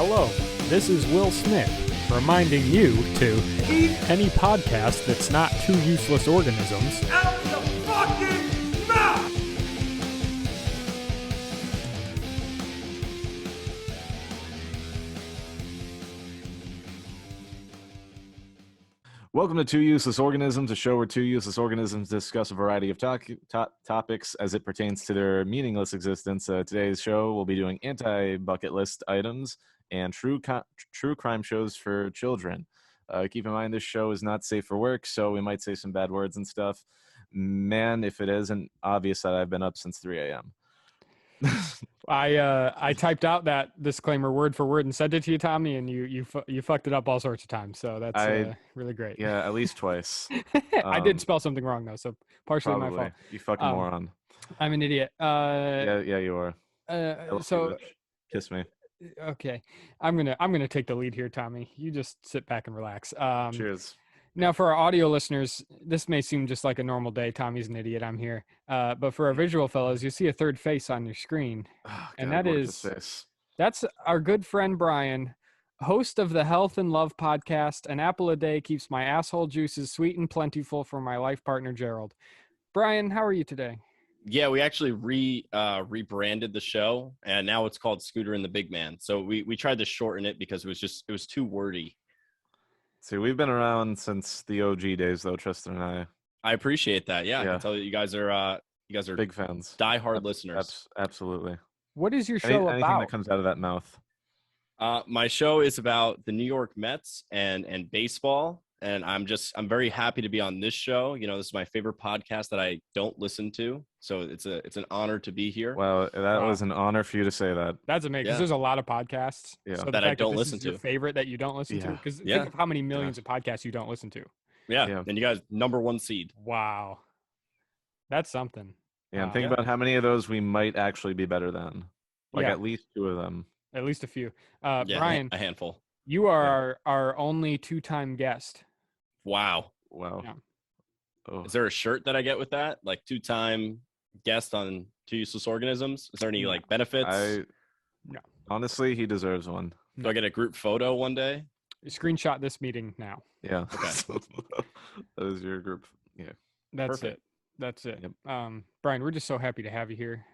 Hello, this is Will Smith, reminding you to eat any podcast that's not two useless organisms out the fucking mouth! Welcome to Two Useless Organisms, a show where two useless organisms discuss a variety of topics as it pertains to their meaningless existence. Today's show, we'll be doing anti-bucket list items and true crime shows for children. Keep in mind, this show is not safe for work, so we might say some bad words and stuff. Man, if it isn't obvious that I've been up since 3 a.m. I typed out that disclaimer word for word and sent it to you, Tommy, and you fucked it up all sorts of times. So that's really great. Yeah, at least twice. I did spell something wrong though, so partially probably. my fault. You fucking moron. I'm an idiot. Yeah, you are. So kiss me. Okay, I'm gonna take the lead here, Tommy. You just sit back and relax. Cheers. Now, for our audio listeners, this may seem just like a normal day. Tommy's an idiot. I'm here. But for our visual fellows, you see a third face on your screen. And that's our good friend, Bryan, host of the Health and Love podcast. An apple a day keeps my asshole juices sweet and plentiful for my life partner, Gerald. Bryan, how are you today? Yeah, we actually rebranded the show, and now it's called Scooter and the Big Man. So we tried to shorten it because it was too wordy. See, we've been around since the OG days, though, Tristan and I. I appreciate that. Yeah, I can tell you guys are big fans, diehard listeners. Absolutely. What is your show about? Anything that comes out of that mouth. My show is about the New York Mets and baseball, and I'm very happy to be on this show. You know, this is my favorite podcast that I don't listen to, so it's an honor to be here. Wow, that was an honor for you to say that. That's amazing. Because there's a lot of podcasts that I don't listen to. Your favorite that you don't listen to? Because think of how many millions of podcasts you don't listen to. Yeah, and you guys #1 seed. Wow, that's something. Yeah, and think about how many of those we might actually be better than. At least 2 of them. At least a few. Bryan, a handful. You are our only 2-time guest. Wow. Yeah. Oh. Is there a shirt that I get with that? Like 2-time guest on Two Useless Organisms? Is there any benefits? No. Honestly, he deserves one. Do I get a group photo one day? Screenshot this meeting now. Yeah. Okay. That is your group. Yeah. That's Perfect. it. That's it. Yep. Bryan, we're just so happy to have you here.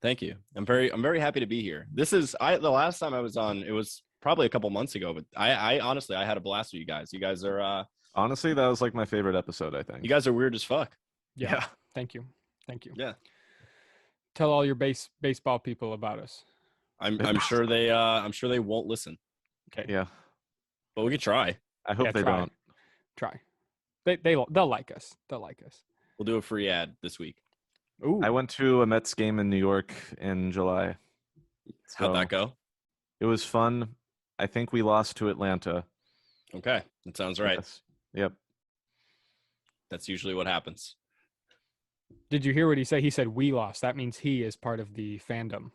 Thank you. I'm very happy to be here. This is the last time I was on, it was probably a couple months ago, but I honestly had a blast with you guys. You guys are honestly, that was like my favorite episode, I think. You guys are weird as fuck. Yeah. Thank you. Yeah. Tell all your baseball people about us. I'm sure they won't listen. Okay. Yeah. But we could try. I hope they don't. Try. They'll like us. They'll like us. We'll do a free ad this week. Ooh. I went to a Mets game in New York in July. How'd that go? It was fun. I think we lost to Atlanta. Okay. That sounds right. Yes. Yep. That's usually what happens. Did you hear what he said? He said we lost. That means he is part of the fandom.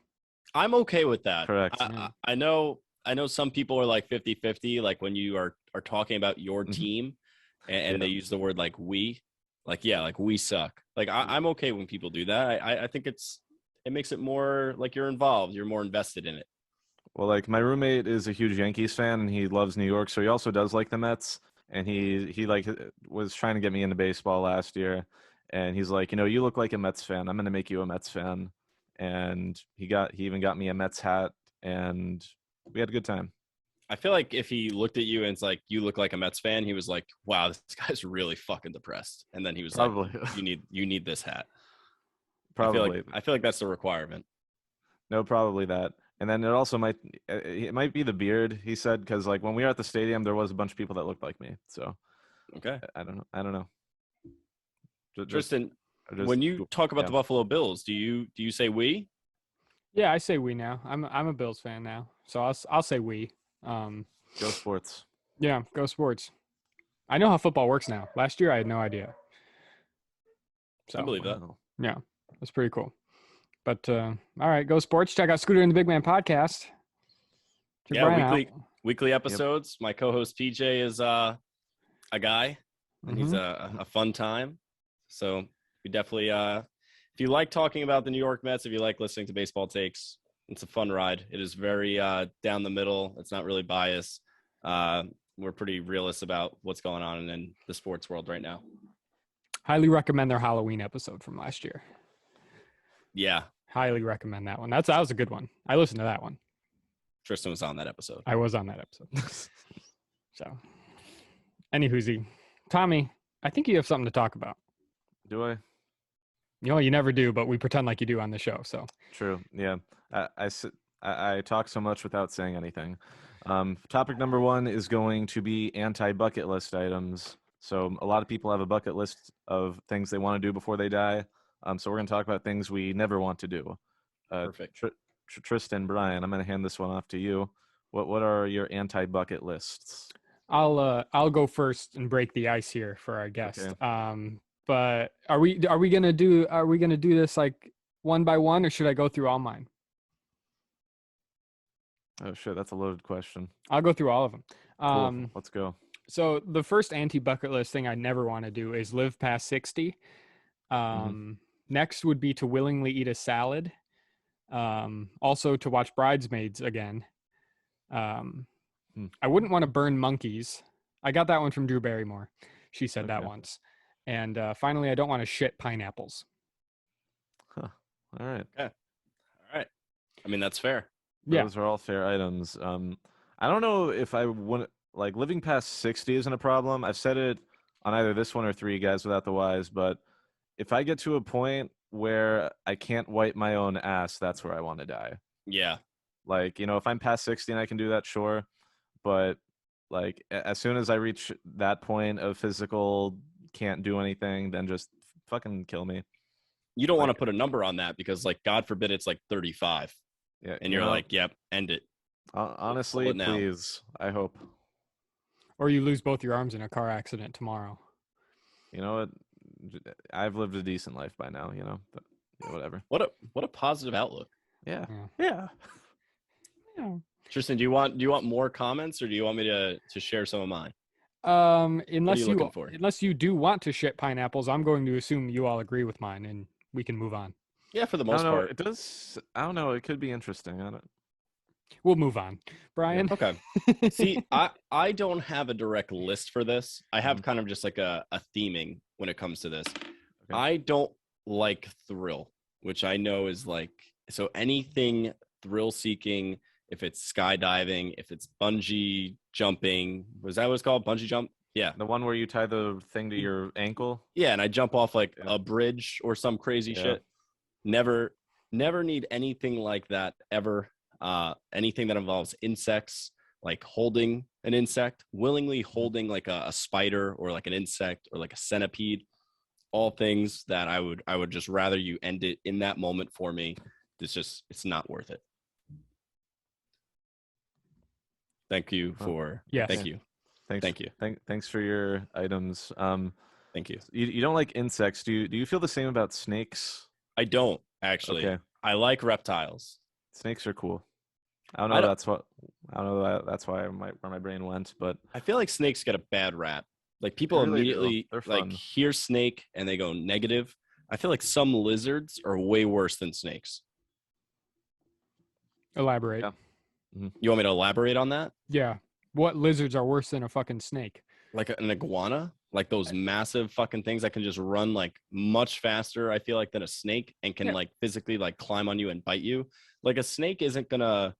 I'm okay with that. Correct. I know some people are like 50-50, like when you are talking about your team and they use the word like we. Like we suck. Like I'm okay when people do that. I think it makes it more like you're involved. You're more invested in it. Well, like my roommate is a huge Yankees fan and he loves New York, so he also does like the Mets. And he like was trying to get me into baseball last year, and he's like, you look like a Mets fan. I'm gonna make you a Mets fan. And he even got me a Mets hat, and we had a good time. I feel like if he looked at you and it's like, you look like a Mets fan, he was like, wow, this guy's really fucking depressed. And then he was like, you need this hat. Probably. I feel like that's the requirement. No, probably that. And then it might be the beard, he said, because like when we were at the stadium, there was a bunch of people that looked like me. So okay. I don't know. Tristan, when you talk about the Buffalo Bills, do you say we? Yeah, I say we now. I'm a Bills fan now. So I'll say we. Go Sports. Yeah, go Sports. I know how football works now. Last year I had no idea. So I believe that. Yeah, that's pretty cool. But all right, go Sports. Check out Scooter and the Big Man podcast. Yeah, weekly episodes. Yep. My co-host PJ is a guy, and he's a fun time. So we definitely if you like talking about the New York Mets, if you like listening to baseball takes, It's a fun ride. It is very down the middle. It's not really biased. We're pretty realist about what's going on in the sports world right now. Highly recommend their Halloween episode from last year. Yeah. Highly recommend that one. That was a good one. I listened to that one. Tristan was on that episode. I was on that episode. So, anywhoozy. Tommy, I think you have something to talk about. Do I? You know, you never do, but we pretend like you do on the show. So True. Yeah. I talk so much without saying anything. Topic number 1 is going to be anti-bucket list items. So a lot of people have a bucket list of things they want to do before they die. So we're going to talk about things we never want to do. Perfect. Tristan, Bryan, I'm going to hand this one off to you. What are your anti-bucket lists? I'll go first and break the ice here for our guest. Okay. But are we gonna do this like one by one, or should I go through all mine? Oh shit, that's a loaded question. I'll go through all of them. Cool. Let's go. So the first anti-bucket list thing I never want to do is live past 60. Next would be to willingly eat a salad. Also to watch Bridesmaids again. I wouldn't want to burn monkeys. I got that one from Drew Barrymore. She said that once. And finally, I don't want to shit pineapples. Huh. All right. Okay. All right. I mean, that's fair. Those are all fair items. I don't know if I want, like, living past 60 isn't a problem. I've said it on either this one or 3 Guys Without the Wise, but if I get to a point where I can't wipe my own ass, that's where I want to die. Yeah. Like, you know, if I'm past 60 and I can do that, sure. But like, as soon as I reach that point of physical can't do anything, then just fucking kill me. You don't want to put a number on that because, like, God forbid it's like 35. Yeah. And you're like, yep, end it. Honestly, please. I hope. Or you lose both your arms in a car accident tomorrow. You know what? I've lived a decent life by now, you know, but yeah, whatever. What a positive outlook. Yeah. Tristan, do you want more comments, or do you want me to share some of mine? Unless you do want to shit pineapples, I'm going to assume you all agree with mine, and we can move on. Yeah, for the most part. It does. I don't know. It could be interesting. We'll move on. Bryan? Okay. See, I don't have a direct list for this. I have kind of just like a theming when it comes to this. Okay. I don't like thrill, which I know is like, so anything thrill seeking, if it's skydiving, if it's bungee jumping, was that what it's called? Bungee jump? Yeah. The one where you tie the thing to your ankle? Yeah, and I jump off like a bridge or some crazy shit. Never need anything like that ever. Anything that involves insects, like holding an insect, willingly holding like a spider or like an insect or like a centipede, all things that I would just rather you end it in that moment for me. It's not worth it. Thank you for thank you. Thank you. Thanks for your items. Thank you. You don't like insects. Do you feel the same about snakes? I don't actually. Okay. I like reptiles. Snakes are cool. I don't know. That's why where my brain went, but I feel like snakes get a bad rap. Like people immediately like hear snake and they go negative. I feel like some lizards are way worse than snakes. Elaborate. Yeah. You want me to elaborate on that? Yeah. What lizards are worse than a fucking snake? Like an iguana, like those massive fucking things that can just run like much faster, I feel like, than a snake and can like physically like climb on you and bite you. Like a snake isn't gonna,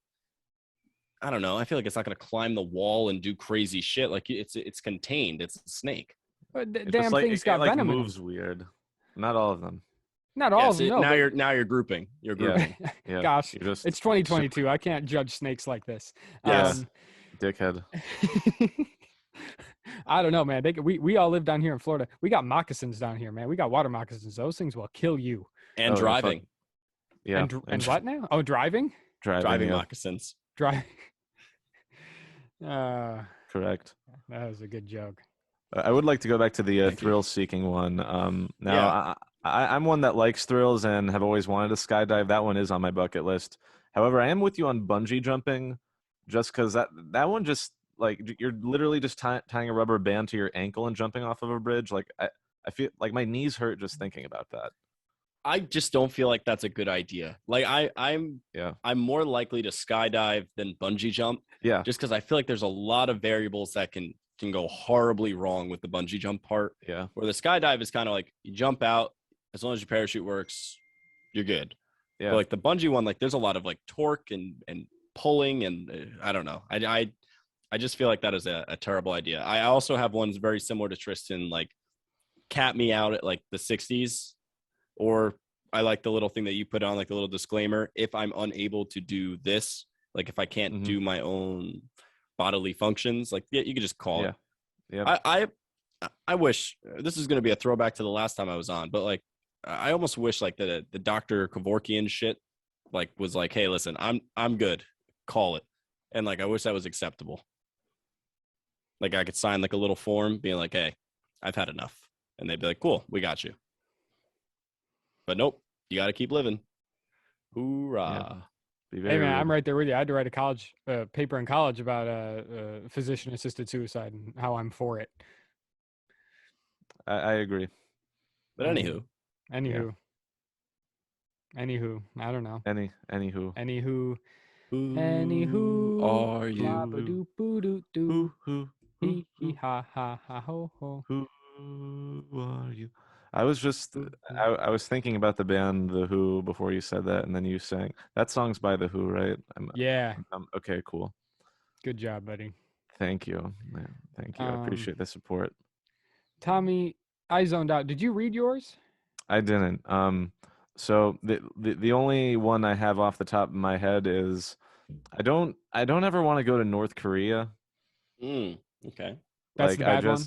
I don't know. I feel like it's not gonna climb the wall and do crazy shit. Like it's contained. It's a snake. But damn thing's got venom. It moves weird. Not all of them. Not all of them. No, now you're grouping. You're grouping. Yeah. Gosh, it's 2022. I can't judge snakes like this. Yes. Dickhead. I don't know, man. We all live down here in Florida. We got moccasins down here, man. We got water moccasins. Those things will kill you. And driving. Yeah. And what now? Oh, driving? Driving moccasins. Drive. Correct. That was a good joke. I would like to go back to the thrill-seeking one. Now, I'm one that likes thrills and have always wanted to skydive. That one is on my bucket list. However, I am with you on bungee jumping, just because that one just, like, you're literally just tying a rubber band to your ankle and jumping off of a bridge. Like, I feel like my knees hurt just thinking about that. I just don't feel like that's a good idea. Like I'm more likely to skydive than bungee jump. Yeah. Just because I feel like there's a lot of variables that can go horribly wrong with the bungee jump part. Yeah. Where the skydive is kind of like you jump out, as long as your parachute works, you're good. Yeah. But like the bungee one, like there's a lot of like torque and pulling, and I don't know. I just feel like that is a terrible idea. I also have ones very similar to Tristan, like cap me out at like the 60s. Or I like the little thing that you put on, like the little disclaimer. If I'm unable to do this, like if I can't do my own bodily functions, like you could just call it. Yeah. I wish this is going to be a throwback to the last time I was on, but like I almost wish like the Dr. Kevorkian shit like was like, hey, listen, I'm good, call it, and like I wish that was acceptable. Like I could sign like a little form being like, hey, I've had enough, and they'd be like, cool, we got you. But nope, you got to keep living. Hoorah. Yeah. Hey, man, I'm right there with you. I had to write a college paper in college about physician-assisted suicide and how I'm for it. I agree. But anywho. I don't know. Anywho. Who are you? Who are you? I was just I was thinking about the band The Who before you said that, and then you sang that song's by The Who, right? Yeah. Okay, cool. Good job, buddy. Thank you. Man, thank you. I appreciate the support. Tommy, I zoned out. Did you read yours? I didn't. So the only one I have off the top of my head is I don't ever want to go to North Korea. Okay. That's the bad one?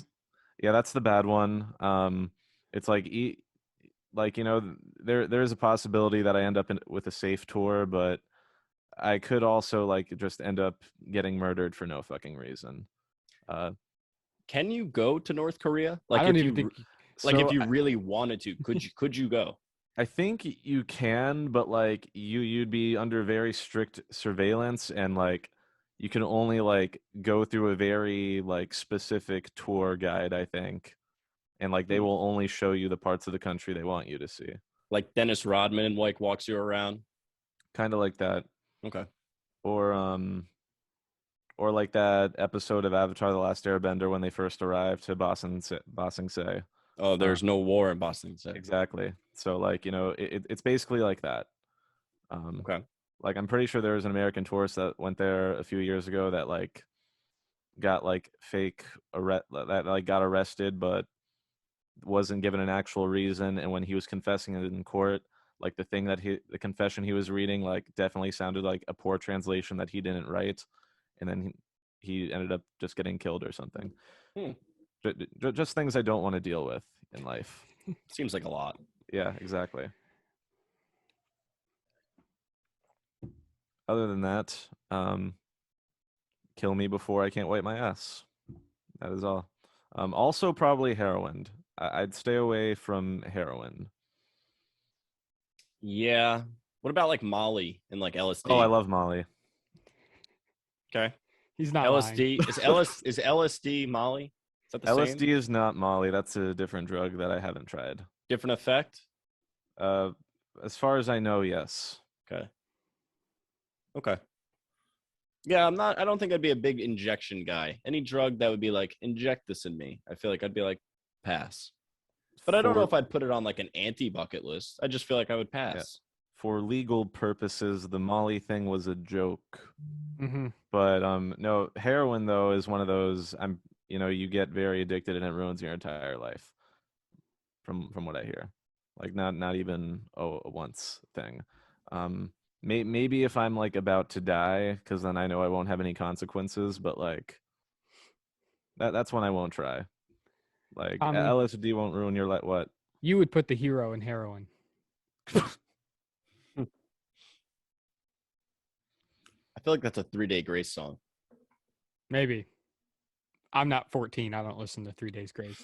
Yeah, that's the bad one. It's like there's a possibility that I end up with a safe tour, but I could also like just end up getting murdered for no fucking reason. Can you go to North Korea? Like I don't even think if you really wanted to, could you go? I think you can, but like you'd be under very strict surveillance, and like you can only like go through a very like specific tour guide, I think. And like they will only show you the parts of the country they want you to see. Like Dennis Rodman like walks you around. Kind of like that. Okay. Or like that episode of Avatar: The Last Airbender when they first arrived to Ba Sing Se. Oh, there's no war in Ba Sing Se. Exactly. So like, it's basically like that. Okay. Like I'm pretty sure there was an American tourist that went there a few years ago that like got like got arrested, but wasn't given an actual reason, and when he was confessing it in court, like the confession he was reading like definitely sounded like a poor translation that he didn't write, and then he ended up just getting killed or something. Just things I don't want to deal with in life. Seems like a lot. Yeah, exactly. Other than that, kill me before I can't wipe my ass. That is all. Also probably heroin. I'd stay away from heroin. Yeah. What about like Molly and like LSD? Oh, I love Molly. Okay. He's not LSD. lying. Is LSD Molly? Is that the LSD same? is not Molly. That's a different drug that I haven't tried. Different effect? As far as I know, yes. Okay. Yeah, I don't think I'd be a big injection guy. Any drug that would be like, inject this in me, I feel like I'd be like, pass. But I don't know if I'd put it on like an anti-bucket list. I just feel like I would pass. Yeah. For legal purposes, the Molly thing was a joke. Mm-hmm. But no, heroin though is one of those you get very addicted and it ruins your entire life. From what I hear, like not even a once thing. Maybe if I'm like about to die, because then I know I won't have any consequences. But like that's when I won't try. Like LSD won't ruin your life. What? You would put the hero in heroin. I feel like that's a 3 Day Grace song. Maybe. I'm not 14. I don't listen to 3 Days Grace.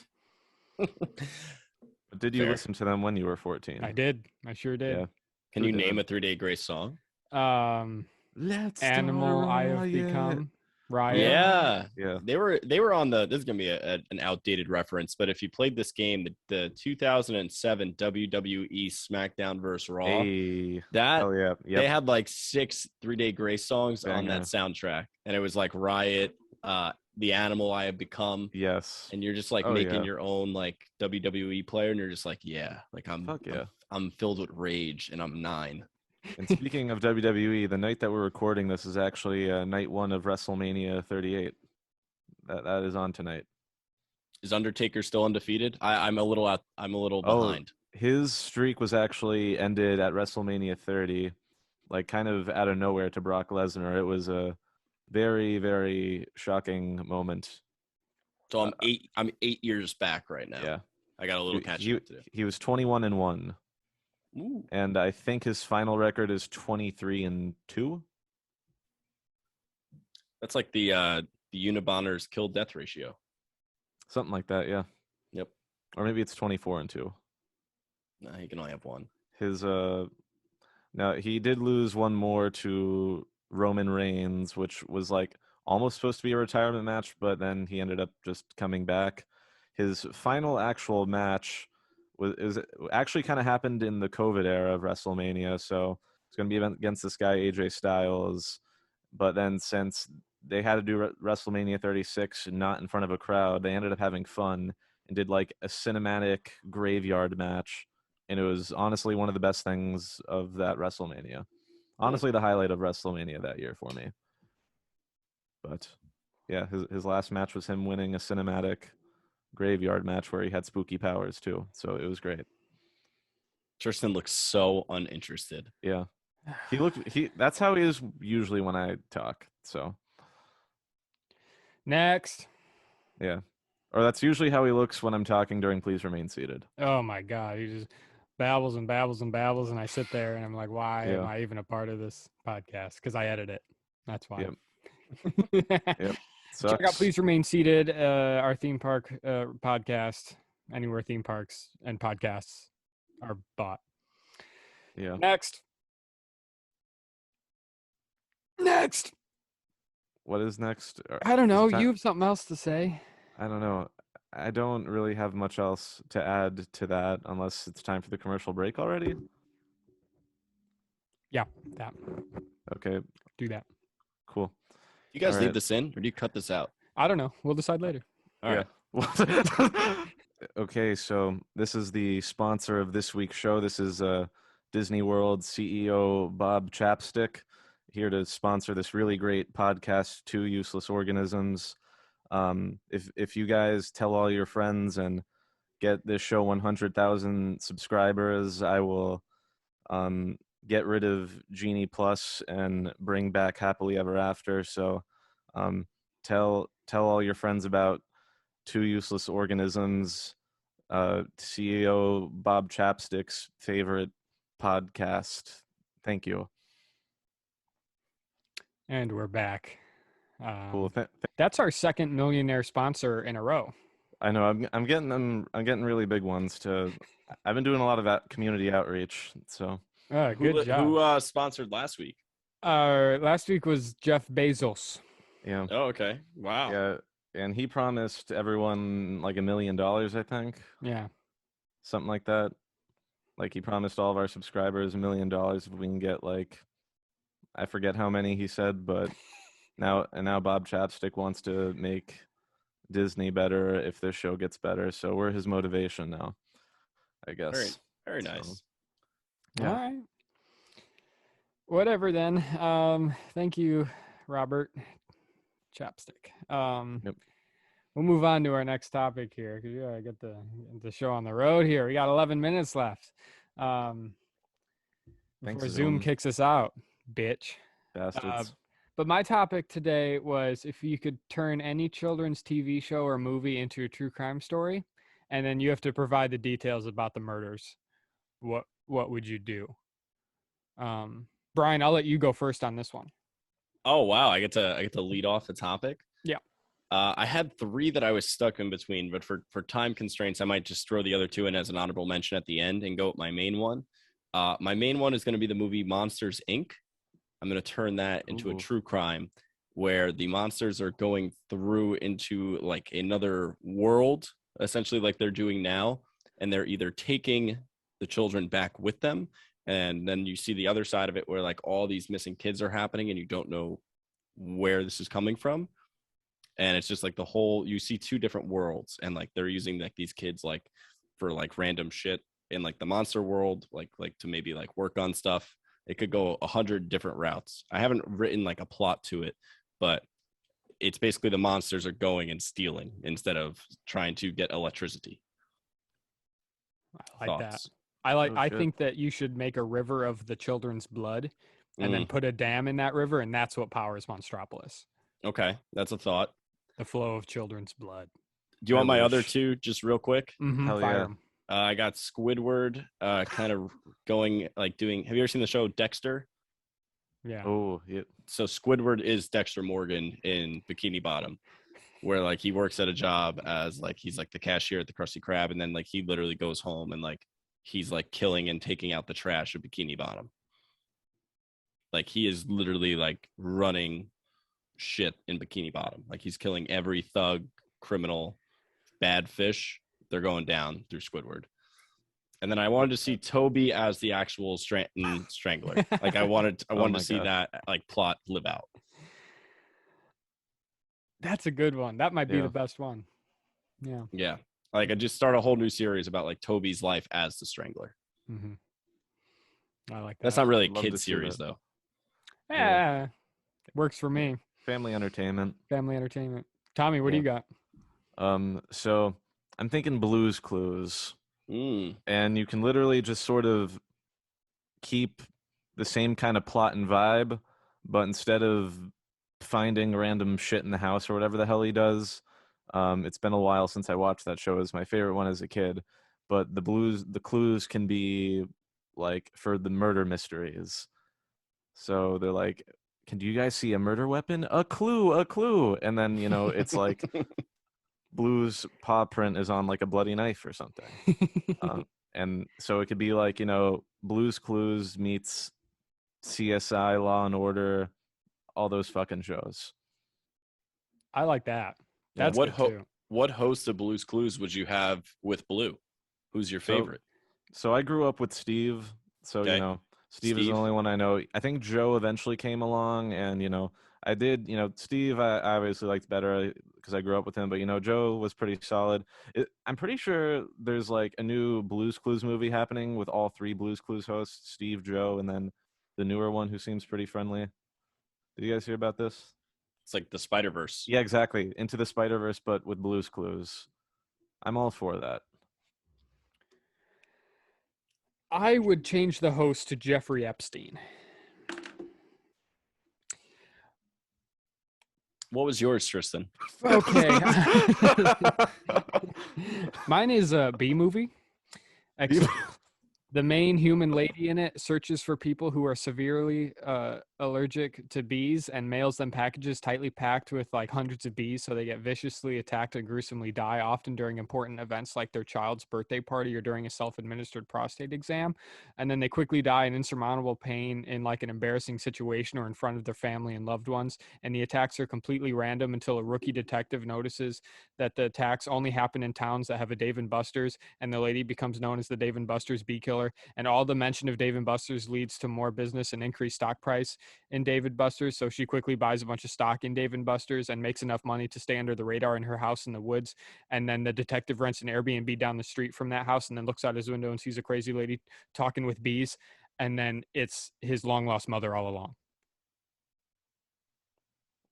But did you listen to them when you were 14? I did. I sure did. Yeah. Can you name a 3 Day Grace song? Let's Animal I Have Become. Riot. Yeah. They were on the. This is gonna be an outdated reference, but if you played this game, the 2007 WWE SmackDown vs. Raw, Hey. that Oh yeah. Yep. they had like 6 3 Day Grace songs on Banger. that soundtrack, and it was like Riot, The Animal I Have Become, Yes. and you're just like making your own like WWE player, and you're just like, like I'm filled with rage, and I'm 9. And speaking of WWE, the night that we're recording this is actually night 1 of WrestleMania 38. That is on tonight. Is Undertaker still undefeated? I'm a little behind. His streak was actually ended at WrestleMania 30, like kind of out of nowhere to Brock Lesnar. It was a very, very shocking moment. So I'm 8 years back right now. Yeah. I got a little catching up to do. He was 21-1. Ooh. And I think his final record is 23-2. That's like the Unabomber's kill death ratio. Something like that, yeah. Yep. Or maybe it's 24-2. No, he can only have one. His now he did lose one more to Roman Reigns, which was like almost supposed to be a retirement match, but then he ended up just coming back. His final actual match was actually kind of happened in the COVID era of WrestleMania, so it's going to be against this guy AJ Styles. But then since they had to do WrestleMania 36 not in front of a crowd, they ended up having fun and did like a cinematic graveyard match, and it was honestly one of the best things of that WrestleMania. Honestly, the highlight of WrestleMania that year for me. But yeah, his last match was him winning a cinematic graveyard match where he had spooky powers too, so it was great. Tristan looks so uninterested. Yeah, that's how he is usually when I talk. So next. Yeah, or that's usually how he looks when I'm talking during Please Remain Seated. Oh my god, he just babbles and babbles and babbles, and I sit there and I'm like, why am I even a part of this podcast? Because I edit it. That's why. Yep. Check out Please Remain Seated, our theme park podcast, anywhere theme parks and podcasts are bought. Yeah. Next. What is next? I don't know. You have something else to say? I don't know. I don't really have much else to add to that unless it's time for the commercial break already. Yeah, that. Okay. Do that. Cool. You guys leave this in, or do you cut this out? I don't know. We'll decide later. All right. Okay, so this is the sponsor of this week's show. This is Disney World CEO Bob Chapstick, here to sponsor this really great podcast, Two Useless Organisms. If you guys tell all your friends and get this show 100,000 subscribers, I will get rid of Genie Plus and bring back Happily Ever After. So tell all your friends about Two Useless Organisms, CEO Bob Chapstick's favorite podcast. Thank you. And we're back. Cool. That's our second millionaire sponsor in a row. I know. I'm getting them. I'm getting really big ones. I've been doing a lot of community outreach. So good job. Who sponsored last week? Last week was Jeff Bezos. Yeah. Oh, okay. Wow. Yeah, and he promised everyone like $1 million, I think. Yeah. Something like that. Like he promised all of our subscribers $1 million if we can get like, I forget how many he said, but now Bob Chapstick wants to make Disney better if this show gets better. So we're his motivation now, I guess. Very nice. Yeah. All right. Whatever then. Thank you, Robert Chapstick. Yep. We'll move on to our next topic here because we gotta get the show on the road here. We got 11 minutes left. Before Zoom kicks us out, bitch. Bastards. But my topic today was if you could turn any children's TV show or movie into a true crime story, and then you have to provide the details about the murders, what would you do? Bryan, I'll let you go first on this one. Oh wow, I get to lead off the topic. Yeah. I had 3 that I was stuck in between, but for time constraints, I might just throw the other 2 in as an honorable mention at the end and go with my main one. My main one is going to be the movie Monsters, Inc. I'm going to turn that into a true crime where the monsters are going through into like another world, essentially like they're doing now, and they're either taking the children back with them, and then you see the other side of it where like all these missing kids are happening and you don't know where this is coming from. And it's just like the whole, you see two different worlds, and like they're using like these kids like for like random shit in like the monster world, like to maybe like work on stuff. It could go 100 different routes. I haven't written like a plot to it, but it's basically the monsters are going and stealing instead of trying to get electricity. I like that. I think that you should make a river of the children's blood and then put a dam in that river, and that's what powers Monstropolis. Okay, that's a thought. The flow of children's blood. Do you want my other two just real quick? Hell yeah. I got Squidward kind of going like doing. Have you ever seen the show Dexter? Yeah. Oh, yeah. So Squidward is Dexter Morgan in Bikini Bottom, where like he works at a job as like he's like the cashier at the Krusty Krab, and then like he literally goes home and like he's like killing and taking out the trash of Bikini Bottom. Like he is literally like running shit in Bikini Bottom. Like he's killing every thug, criminal, bad fish. They're going down through Squidward. And then I wanted to see Toby as the actual Strangler. Like I wanted to see that like plot live out. That's a good one. That might be the best one. Yeah. Yeah. Like I just start a whole new series about like Toby's life as the Strangler. Mm-hmm. I like that. That's not really a kid series though. Yeah. It works for me. Family entertainment. Tommy, what do you got? So I'm thinking Blue's Clues. And you can literally just sort of keep the same kind of plot and vibe, but instead of finding random shit in the house or whatever the hell he does, it's been a while since I watched that show. It was my favorite one as a kid, but the clues can be like for the murder mysteries. So they're like, do you guys see a murder weapon? A clue. And then, it's like Blue's paw print is on like a bloody knife or something. And so it could be like, Blue's Clues meets CSI, Law and Order, all those fucking shows. I like that. That's what host of Blue's Clues would you have with Blue? Who's your favorite? So I grew up with Steve. So, Steve is the only one I know. I think Joe eventually came along, and, I did, Steve I obviously liked better because I grew up with him, but, Joe was pretty solid. I'm pretty sure there's like a new Blue's Clues movie happening with all three Blue's Clues hosts, Steve, Joe, and then the newer one who seems pretty friendly. Did you guys hear about this? It's like the Spider-Verse. Yeah, exactly. Into the Spider-Verse, but with Blue's Clues. I'm all for that. I would change the host to Jeffrey Epstein. What was yours, Tristan? Okay. Mine is a B movie. The main human lady in it searches for people who are severely allergic to bees and mails them packages tightly packed with like hundreds of bees, so they get viciously attacked and gruesomely die, often during important events like their child's birthday party or during a self-administered prostate exam. And then they quickly die in insurmountable pain in like an embarrassing situation or in front of their family and loved ones. And the attacks are completely random until a rookie detective notices that the attacks only happen in towns that have a Dave & Buster's, and the lady becomes known as the Dave & Buster's bee killer. And all the mention of Dave & Buster's leads to more business and increased stock price in Dave & Buster's. So she quickly buys a bunch of stock in Dave & Buster's and makes enough money to stay under the radar in her house in the woods. And then the detective rents an Airbnb down the street from that house and then looks out his window and sees a crazy lady talking with bees. And then it's his long lost mother all along.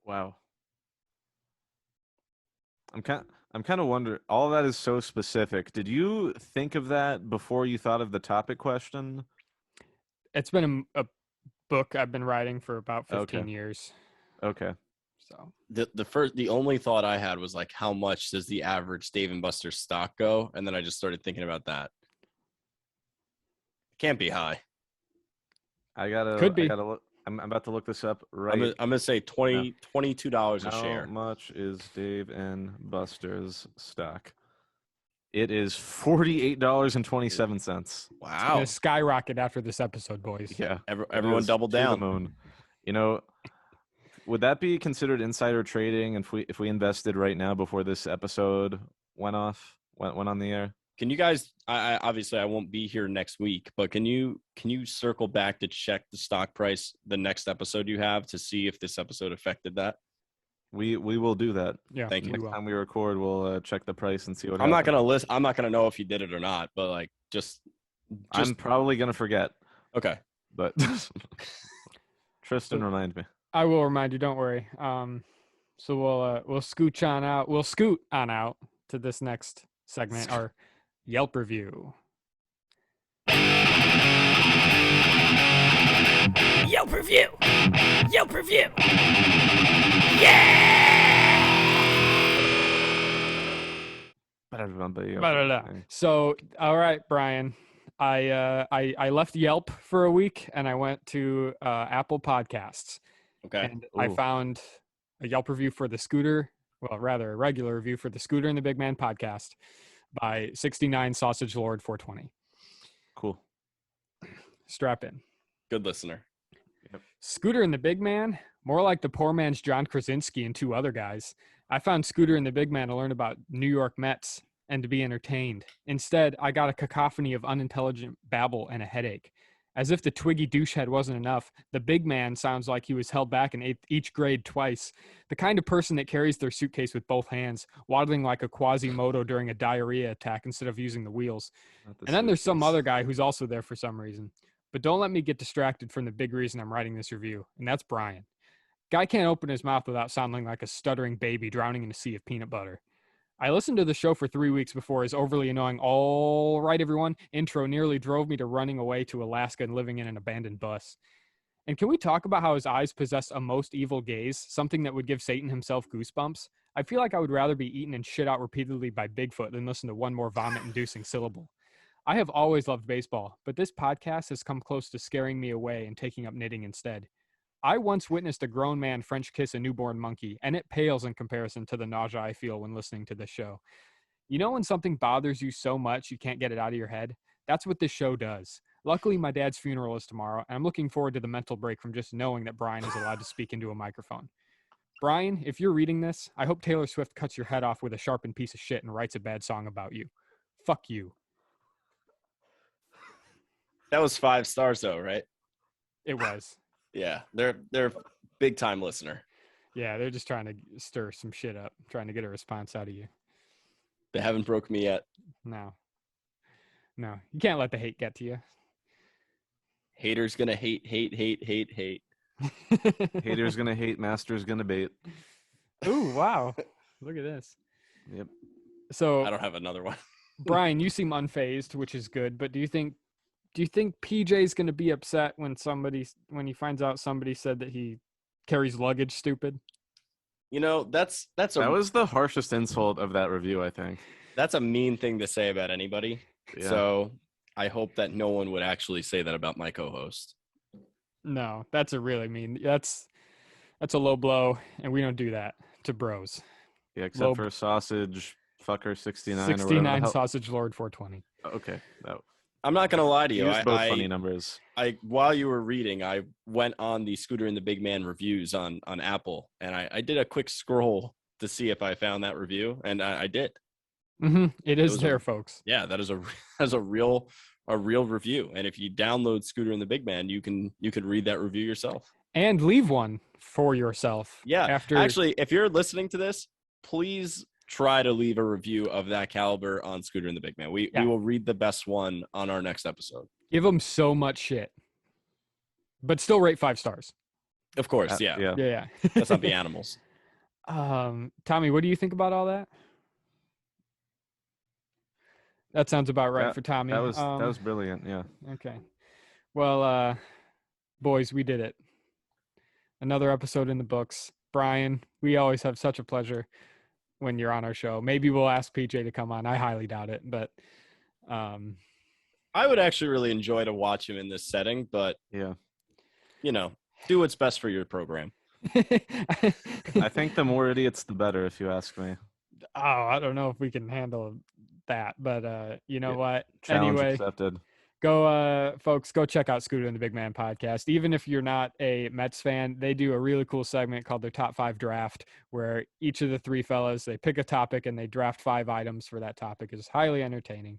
Wow. I'm kind of wondering, all that is so specific. Did you think of that before you thought of the topic question? It's been a book I've been writing for about 15 years. Okay. So the only thought I had was like, how much does the average Dave & Buster's stock go? And then I just started thinking about that. Can't be high. Could be. I'm about to look this up right. I'm gonna say $22 a share. How much is Dave & Buster's stock? It is $48.27. Wow. It's gonna skyrocket after this episode, boys. Yeah. Everyone double down. Moon. would that be considered insider trading if we invested right now before this episode went on the air? Can you guys? I obviously I won't be here next week, but can you circle back to check the stock price the next episode you have to see if this episode affected that? We will do that. Yeah, thank you. Next time we record, we'll check the price and see what. I'm not gonna list. I'm not gonna know if you did it or not, but like just I'm probably gonna forget. Okay, but Tristan, remind me. I will remind you. Don't worry. So we'll scoot on out. We'll scoot on out to this next segment, our Yelp review. Yelp review. Yelp review. Yeah. So, all right, Bryan. I left Yelp for a week and I went to Apple Podcasts. Okay. And I found a Yelp review for the Scooter, well, rather a regular review for the Scooter and the Big Man podcast by 69 Sausage Lord 420. Cool. Strap in. Good listener. Yep. Scooter and the Big Man, more like the poor man's John Krasinski and two other guys. I found Scooter and the Big Man to learn about New York Mets and to be entertained. Instead, I got a cacophony of unintelligent babble and a headache. As if the twiggy douchehead wasn't enough, the Big Man sounds like he was held back in each grade twice. The kind of person that carries their suitcase with both hands, waddling like a Quasimodo during a diarrhea attack instead of using the wheels. And then there's some other guy who's also there for some reason. But don't let me get distracted from the big reason I'm writing this review, and that's Bryan. Guy can't open his mouth without sounding like a stuttering baby drowning in a sea of peanut butter. I listened to the show for 3 weeks before his overly annoying "all right, everyone" intro nearly drove me to running away to Alaska and living in an abandoned bus. And can we talk about how his eyes possess a most evil gaze, something that would give Satan himself goosebumps? I feel like I would rather be eaten and shit out repeatedly by Bigfoot than listen to one more vomit-inducing syllable. I have always loved baseball, but this podcast has come close to scaring me away and taking up knitting instead. I once witnessed a grown man French kiss a newborn monkey, and it pales in comparison to the nausea I feel when listening to this show. You know when something bothers you so much you can't get it out of your head? That's what this show does. Luckily, my dad's funeral is tomorrow, and I'm looking forward to the mental break from just knowing that Bryan is allowed to speak into a microphone. Bryan, if you're reading this, I hope Taylor Swift cuts your head off with a sharpened piece of shit and writes a bad song about you. Fuck you. That was 5 stars though, right? It was. Yeah, they're big time listener. Yeah, they're just trying to stir some shit up, trying to get a response out of you. They haven't broke me yet. No, you can't let the hate get to you. Haters gonna hate. Haters gonna hate, master's gonna bait. Ooh, wow. Look at this. Yep. So I don't have another one. Bryan, you seem unfazed, which is good, but do you think PJ's going to be upset when he finds out somebody said that he carries luggage stupid? You know, that was the harshest insult of that review, I think. That's a mean thing to say about anybody. Yeah. So I hope that no one would actually say that about my co-host. No, that's a really mean. That's a low blow, and we don't do that to bros. Yeah, except for sausage fucker 69. 69 sausage lord 420. Okay. No. I'm not gonna lie to you. Both funny numbers. While you were reading, I went on the Scooter and the Big Man reviews on Apple, and I did a quick scroll to see if I found that review, and I did. Mm-hmm. It is there, folks. Yeah, that is a real review. And if you download Scooter and the Big Man, you can read that review yourself and leave one for yourself. Yeah. Actually, if you're listening to this, please try to leave a review of that caliber on Scooter and the Big Man. We will read the best one on our next episode. Give them so much shit, but still rate 5 stars. Of course, yeah. Let's not be animals. Tommy, what do you think about all that? That sounds about right for Tommy. That was brilliant. Yeah. Okay. Well, boys, we did it. Another episode in the books. Bryan, we always have such a pleasure when you're on our show. Maybe we'll ask PJ to come on. I highly doubt it, but I would actually really enjoy to watch him in this setting, but yeah, do what's best for your program. I think the more idiots, the better, if you ask me. Oh, I don't know if we can handle that, but you know what? Challenge anyway, accepted. Folks, go check out Scooter and the Big Man podcast. Even if you're not a Mets fan, they do a really cool segment called their Top 5 Draft, where each of the three fellas, they pick a topic and they draft 5 items for that topic. It's highly entertaining.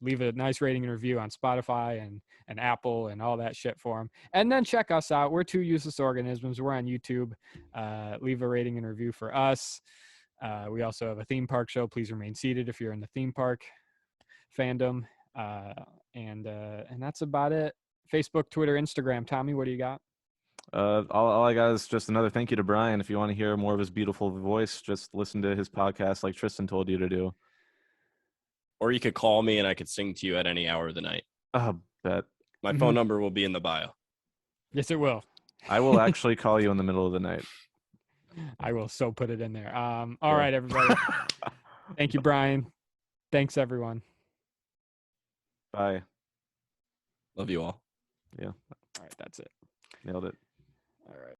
Leave a nice rating and review on Spotify and Apple and all that shit for them. And then check us out. We're Two Useless Organisms. We're on YouTube. Leave a rating and review for us. We also have a theme park show. Please remain seated if you're in the theme park fandom. And that's about it. Facebook, Twitter, Instagram. Tommy, what do you got? All I got is just another thank you to Bryan. If you want to hear more of his beautiful voice, just listen to his podcast like Tristan told you to do. Or you could call me and I could sing to you at any hour of the night. Bet. My phone number will be in the bio. Yes, it will. I will actually call you in the middle of the night. I will so put it in there. All right, everybody. Thank you, Bryan. Thanks, everyone. Bye. Love you all. Yeah. All right, that's it. Nailed it. All right.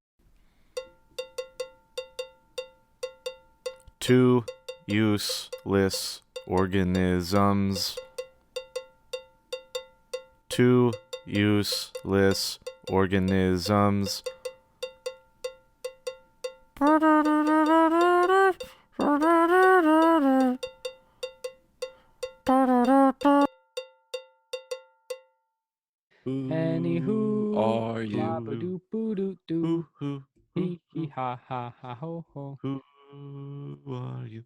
Two useless organisms. Two useless organisms. Anywho, are you? Blah-ba-doo-boo-doo-doo. Who Hee hee ha ha ha ho ho. Who are you?